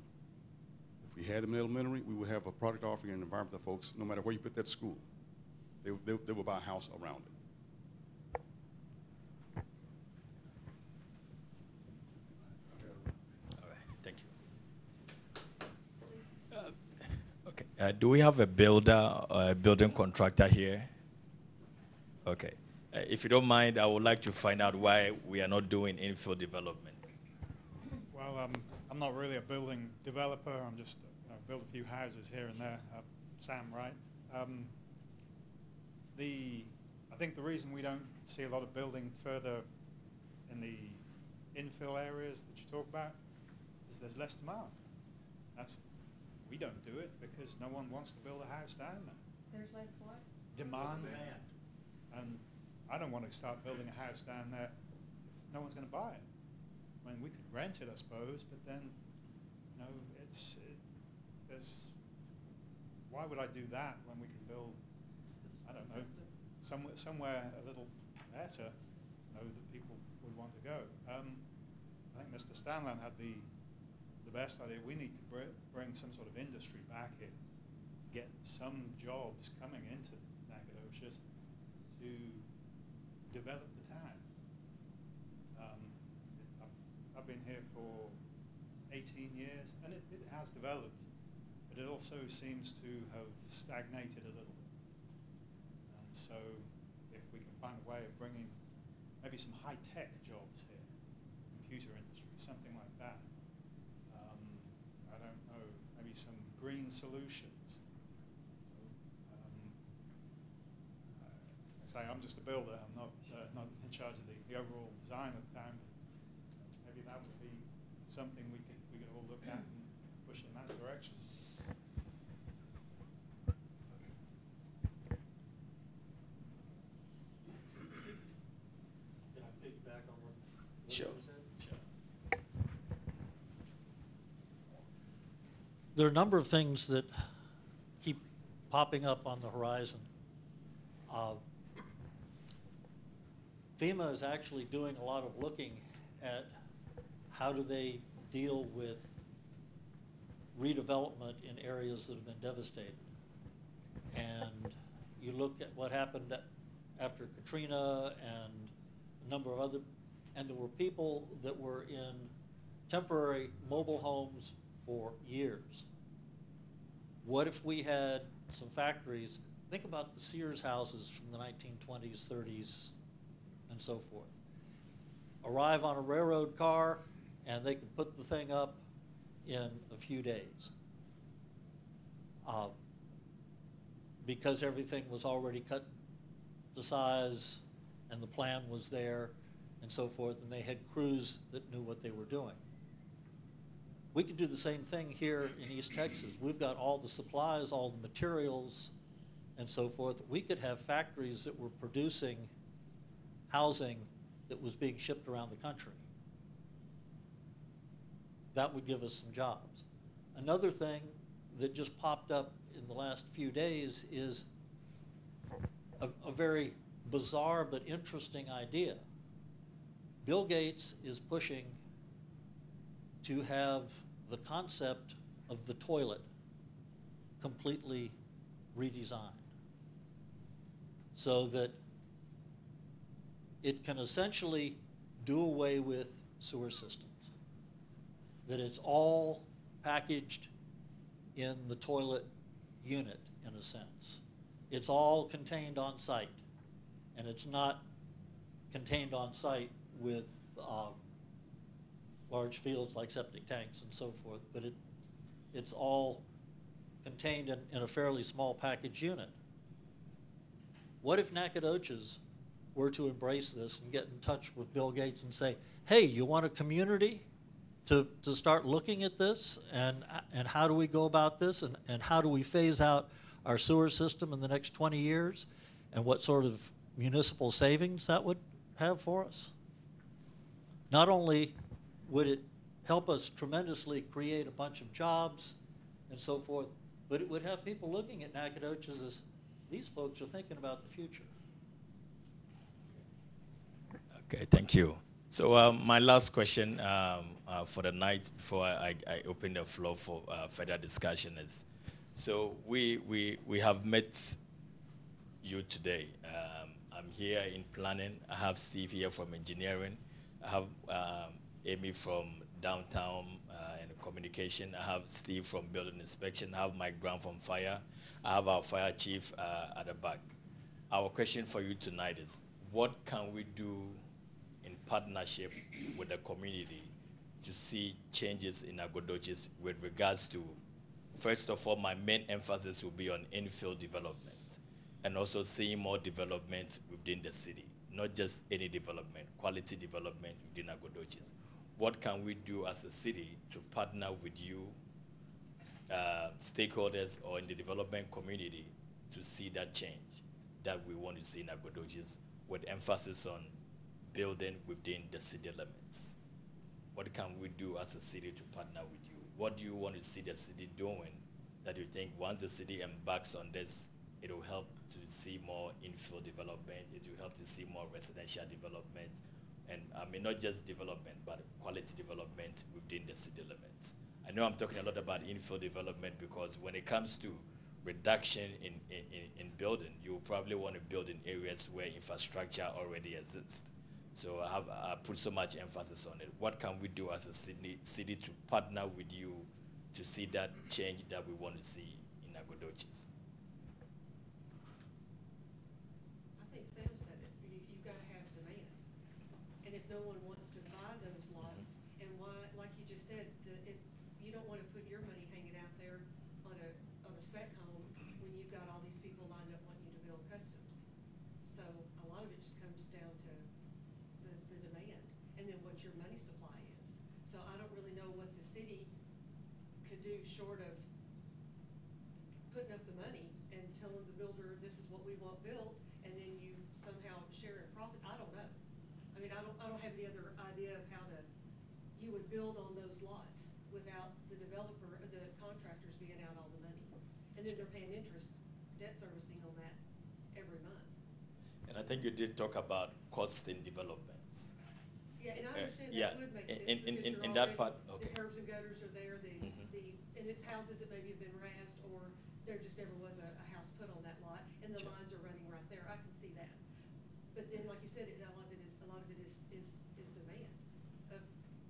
If we had them in elementary, we would have a product offering and environment that folks, no matter where you put that school, they will buy a house around it. All right, thank you. Okay, do we have a builder or a building contractor here? Okay. If you don't mind, I would like to find out why we are not doing infill development. Well, I'm not really a building developer. I'm just build a few houses here and there. Sam, right? I think the reason we don't see a lot of building further in the infill areas that you talk about is there's less demand. We don't do it because no one wants to build a house down there. There's less what? Demand. And I don't want to start building a house down there if no one's going to buy it. I mean, we could rent it, I suppose, but then, why would I do that when we can build, I don't know, somewhere a little better, that people would want to go. I think Mr. Stanley had the best idea. We need to bring some sort of industry back here, get some jobs coming into Nacogdoches to develop the town. I've been here for 18 years, and it has developed, but it also seems to have stagnated a little. And so if we can find a way of bringing maybe some high-tech jobs here, computer industry, something like that, I don't know, maybe some green solutions. I say I'm just a builder. I'm not in charge of the overall design of the town. Maybe that would be something we could all look at and push in that direction. Can I piggyback on what Sure. you said? There are a number of things that keep popping up on the horizon. FEMA is actually doing a lot of looking at how do they deal with redevelopment in areas that have been devastated. And you look at what happened after Katrina and a number of other, and there were people that were in temporary mobile homes for years. What if we had some factories? Think about the Sears houses from the 1920s, 30s, and so forth. Arrive on a railroad car, and they could put the thing up in a few days. Because everything was already cut to size, and the plan was there, and so forth, and they had crews that knew what they were doing. We could do the same thing here in East Texas. We've got all the supplies, all the materials, and so forth. We could have factories that were producing housing that was being shipped around the country. That would give us some jobs. Another thing that just popped up in the last few days is a very bizarre but interesting idea. Bill Gates is pushing to have the concept of the toilet completely redesigned so that it can essentially do away with sewer systems, that it's all packaged in the toilet unit in a sense. It's all contained on site, and it's not contained on site with large fields like septic tanks and so forth, but it's all contained in a fairly small package unit. What if Nacogdoches were to embrace this and get in touch with Bill Gates and say, hey, you want a community to start looking at this, and how do we go about this, and how do we phase out our sewer system in the next 20 years, and what sort of municipal savings that would have for us? Not only would it help us tremendously create a bunch of jobs and so forth, but it would have people looking at Nacogdoches as, these folks are thinking about the future. Okay, thank you. So my last question for the night before I open the floor for further discussion is, so we have met you today. I'm here in planning. I have Steve here from engineering. I have Amy from downtown and communication. I have Steve from building inspection. I have Mike Brown from fire. I have our fire chief at the back. Our question for you tonight is, what can we do in partnership with the community to see changes in Nacogdoches with regards to, first of all, my main emphasis will be on infill development and also seeing more development within the city, not just any development, quality development within Nacogdoches. What can we do as a city to partner with you, stakeholders, or in the development community to see that change that we want to see in Nacogdoches, with emphasis on building within the city limits? What can we do as a city to partner with you? What do you want to see the city doing that you think once the city embarks on this, it will help to see more infill development, it will help to see more residential development, and I mean not just development, but quality development within the city limits? I know I'm talking a lot about infill development because when it comes to reduction in building, you will probably want to build in areas where infrastructure already exists. So I put so much emphasis on it. What can we do as a city to partner with you to see that change that we want to see in Nacogdoches? I think Sam said it. You've got to have demand. And if no one wants to buy those lots, and why, like you just said, you don't want to put your money hanging out there on a spec home when you've got all these people lined up wanting you to build customs. So a lot of it just comes down to the demand, and then what your money supply is. So I don't really know what the city could do short of putting up the money and telling the builder, this is what we want built, and then you somehow share in profit. I don't know. I mean, I don't have any other idea of how you would build on those lots without the developer, the contractors being out all the money. And then they're paying interest, debt servicing on that every month. And I think you did talk about cost in developments. Yeah, and I understand yeah, that would make sense in because that part, okay. the curbs and gutters are there, and it's houses that maybe have been razzed, or there just never was a house put on that lot, and the lines are running right there. I can see that. But then, like you said, a lot of it is demand of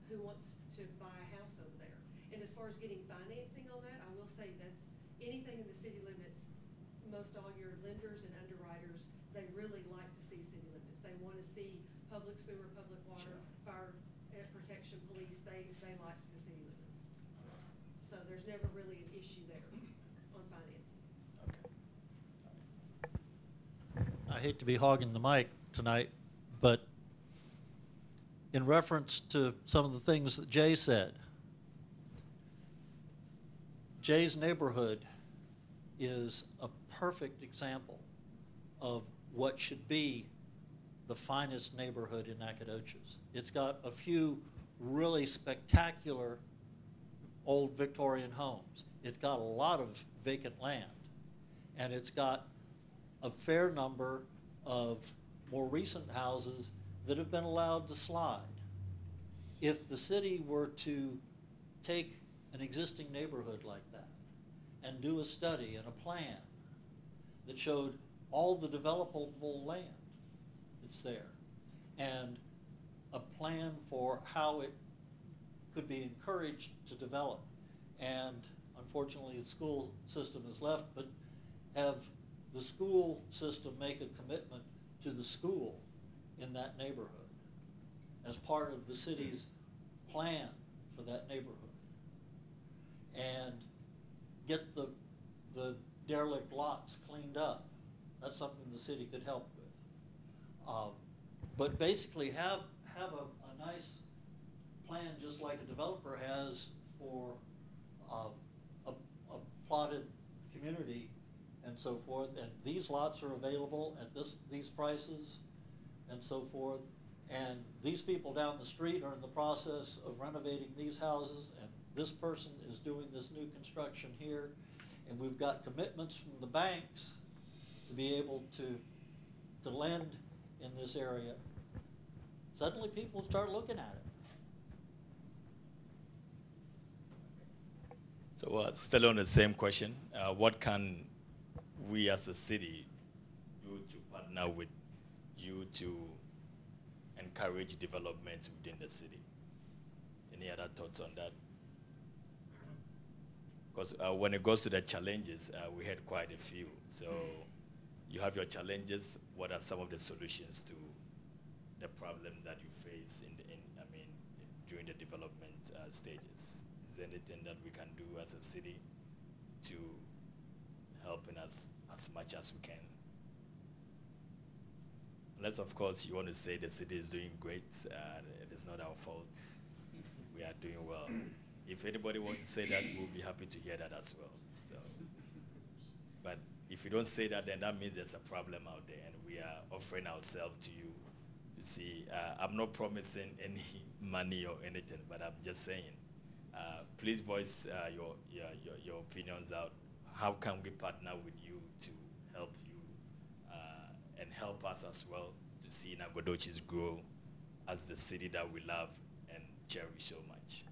who wants to buy a house over there. And as far as getting financing on that, I will say that's anything in the city limits. Most all your lenders and underwriters, they really like to see city limits. They want to see public sewer, public water, fire protection, police. They like the city limits. So there's never really an issue there on financing. Okay. I hate to be hogging the mic tonight, but in reference to some of the things that Jay said, Jay's neighborhood is a perfect example of what should be the finest neighborhood in Nacogdoches. It's got a few really spectacular old Victorian homes. It's got a lot of vacant land, and it's got a fair number of more recent houses that have been allowed to slide. If the city were to take an existing neighborhood like that and do a study and a plan that showed all the developable land that's there and a plan for how it could be encouraged to develop, and unfortunately the school system is left, but have the school system make a commitment to the school in that neighborhood as part of the city's plan for that neighborhood, and get the derelict lots cleaned up. That's something the city could help with. But basically have a nice plan just like a developer has for a plotted community and so forth. And these lots are available at these prices and so forth. And these people down the street are in the process of renovating these houses, and this person is doing this new construction here. And we've got commitments from the banks to be able to lend in this area. Suddenly people start looking at it. So still on the same question, what can we as a city do to partner with you to encourage development within the city? Any other thoughts on that? Because when it goes to the challenges, we had quite a few. So you have your challenges. What are some of the solutions to the problems that you face during the development stages? Is there anything that we can do as a city to help in us as much as we can? Unless, of course, you want to say the city is doing great. It is not our fault. We are doing well. If anybody wants to say that, we'll be happy to hear that as well. So, but if you don't say that, then that means there's a problem out there, and we are offering ourselves to you to see. I'm not promising any money or anything, but I'm just saying, please voice your opinions out. How can we partner with you to help you and help us as well to see Nacogdoches grow as the city that we love and cherish so much?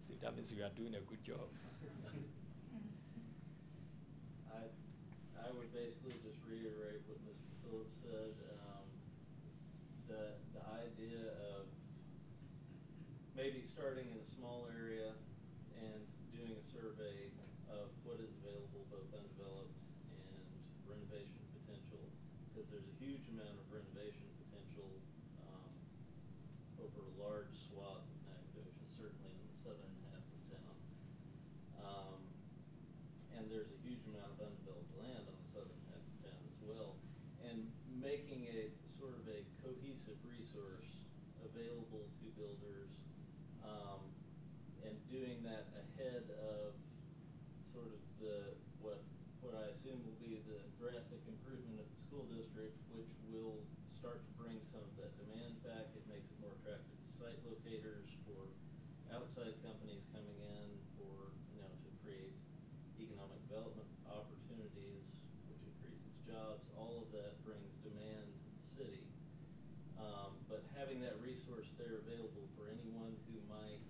See, that means you are doing a good job. I would basically just reiterate what Mr. Phillips said. The idea of maybe starting in a small area and doing a survey of what is available, both undeveloped and renovation potential, because there's a huge amount of renovation potential over a large swath of Nacogdoches, certainly in the southern half of town. And there's a huge amount of undeveloped land on the southern half of town as well. And making a sort of a cohesive resource available to builders, and doing that ahead of sort of what I assume will be the drastic improvement of the school district, which will start to bring some of that demand back. It makes it more attractive to site locators, for outside companies coming in, for to create economic development opportunities, which increases jobs. All of that brings demand to the city. But having that resource there available for anyone who might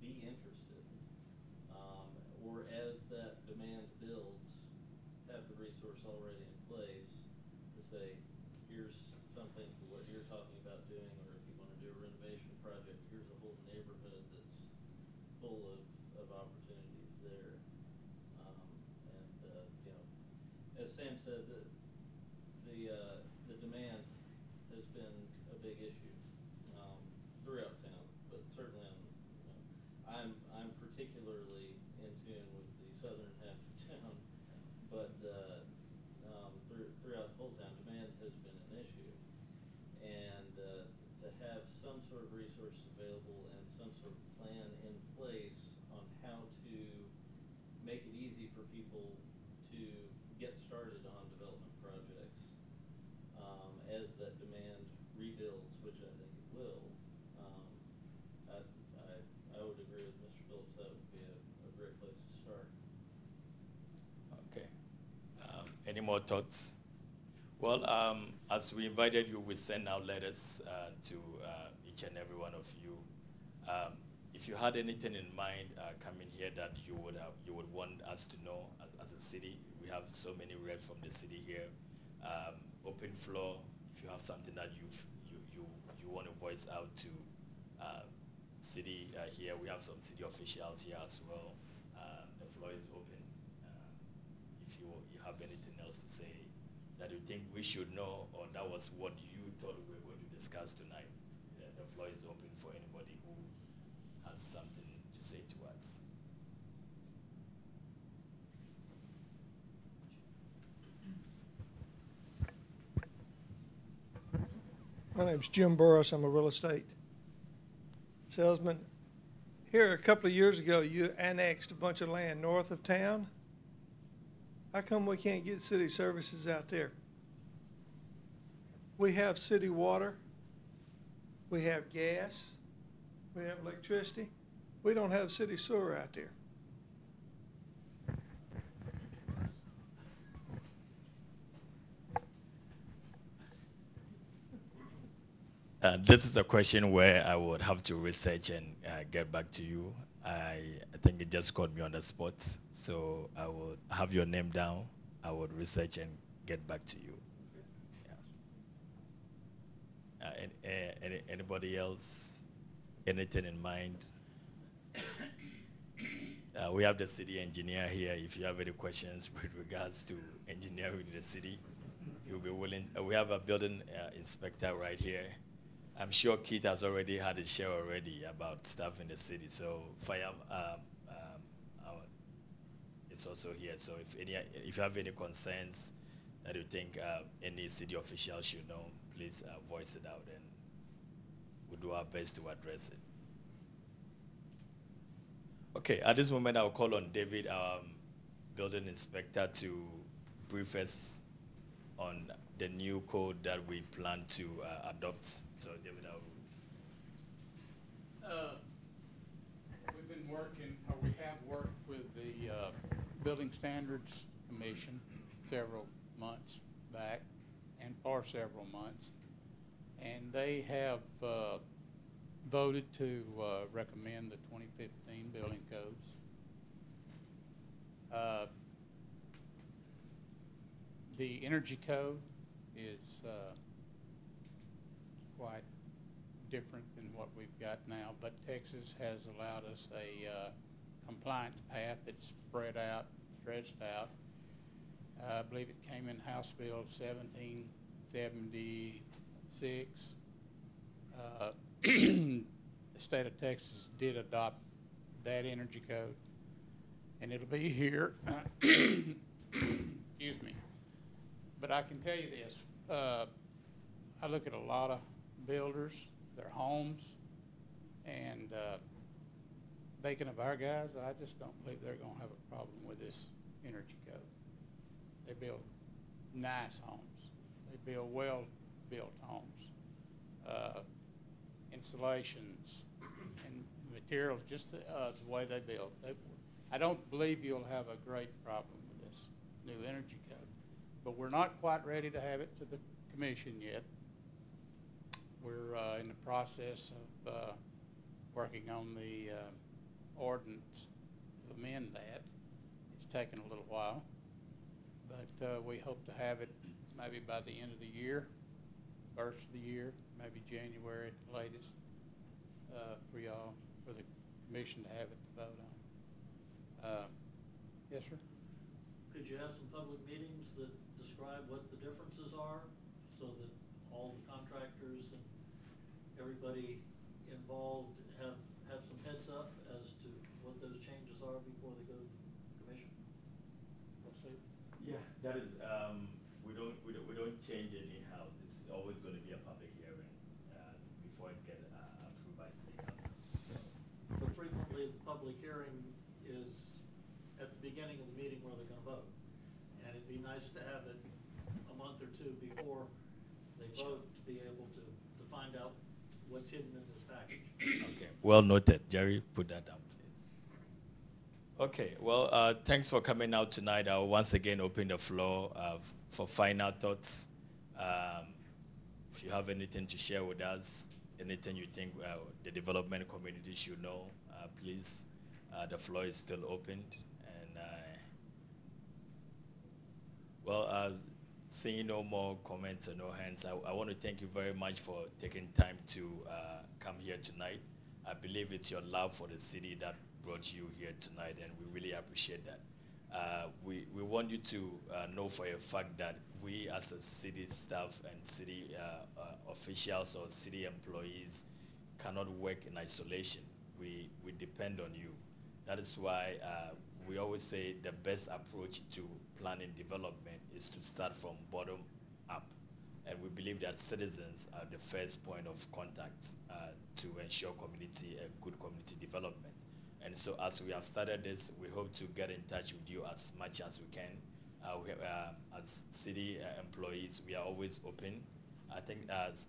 be interested, or as that demand builds, have the resource already in place to say, here's something for what you're talking about doing, or if you want to do a renovation project, here's a whole neighborhood that's full of opportunities there. As Sam said, the demand has been a big issue throughout town, but certainly I'm particularly in tune with the southern half of town, but throughout the whole town, demand has been an issue, and to have some sort of resource available and some sort of plan in place on how to make it easy for people to get started on development projects as that demand rebuilds, which I think it will. I would agree with Mr. Phillips. That would be a great Any more thoughts? Well, as we invited you, we sent out letters to each and every one of you. If you had anything in mind coming here that you would want us to know as a city, we have so many reps from the city here. Open floor. If you have something that you want to voice out to city here, we have some city officials here as well. The floor is open. If you have anything else to say that you think we should know, or that was what you thought we were going to discuss tonight, the floor is open for anybody who has something to say to us. My name's Jim Burris. I'm a real estate salesman. Here, a couple of years ago, you annexed a bunch of land north of town. How come we can't get city services out there? We have city water. We have gas. We have electricity. We don't have city sewer out there. This is a question where I would have to research and get back to you. I think it just caught me on the spot, so I will have your name down. I would research and get back to you. Yeah. Anybody else? Anything in mind? We have the city engineer here. If you have any questions with regards to engineering in the city, he'll be willing. We have a building inspector right here. I'm sure Keith has already had his share already about stuff in the city. So fire is also here. So if you have any concerns that you think any city official should know, please voice it out, and we'll do our best to address it. Okay, at this moment I'll call on David, our building inspector, to brief us on the new code that we plan to adopt. So, David, we've been working, or we have worked with the Building Standards Commission several months back, and for several months, and they have voted to recommend the 2015 building codes. The energy code is quite different than what we've got now, but Texas has allowed us a compliance path that's stretched out. I believe it came in House Bill 1776. The state of Texas did adopt that energy code, and it'll be here. Excuse me. But I can tell you this, I look at a lot of builders, their homes, and thinking of our guys, I just don't believe they're going to have a problem with this energy code. They build nice homes. They build well-built homes. Installations and materials, just the way they build. I don't believe you'll have a great problem with this new energy code. But we're not quite ready to have it to the commission yet. We're in the process of working on the ordinance to amend that. It's taken a little while, but we hope to have it maybe by the end of the year, first of the year, maybe January at the latest, for the commission to have it to vote on. Yes, sir? Could you have some public meetings that describe what the differences are, so that all the contractors and everybody involved have some heads up as to what those changes are before they go to the commission? Yeah, that is. We don't change it in house. It's always going to be a public hearing before it gets approved by city council. But frequently, the public hearing is at the beginning of the meeting where they're going to vote. And it'd be nice to have it a month or two before they vote to be able to find out what's hidden in this package. Okay, well noted. Jerry, put that down, please. Okay, well, thanks for coming out tonight. I'll once again open the floor for final thoughts. If you have anything to share with us, anything you think the development community should know, please, the floor is still open. And seeing no more comments and no hands, I want to thank you very much for taking time to come here tonight. I believe it's your love for the city that brought you here tonight, and we really appreciate that. We want you to know for a fact that we as a city staff and city officials or city employees cannot work in isolation. We depend on you. That is why we always say the best approach to planning development is to start from bottom up. And we believe that citizens are the first point of contact to ensure good community development. And so as we have started this, we hope to get in touch with you as much as we can. As city employees, we are always open. I think as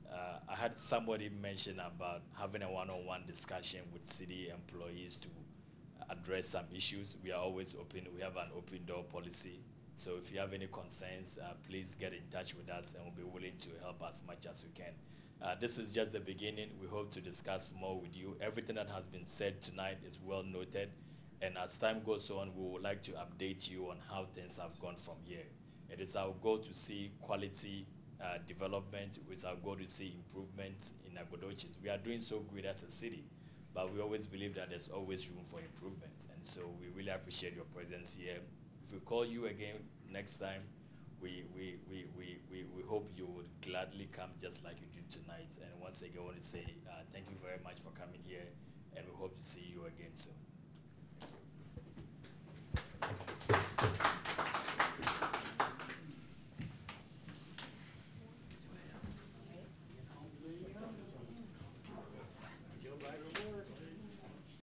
I had somebody mention about having a one-on-one discussion with city employees to address some issues. We are always open. We have an open door policy. So if you have any concerns, please get in touch with us, and we'll be willing to help as much as we can. This is just the beginning. We hope to discuss more with you. Everything that has been said tonight is well noted. And as time goes on, we would like to update you on how things have gone from here. It is our goal to see quality development. It's our goal to see improvements in Nacogdoches. We are doing so good as a city, but we always believe that there's always room for improvement. And so we really appreciate your presence here. If we call you again next time, we hope you would gladly come just like you did tonight. And once again, I want to say thank you very much for coming here, and we hope to see you again soon.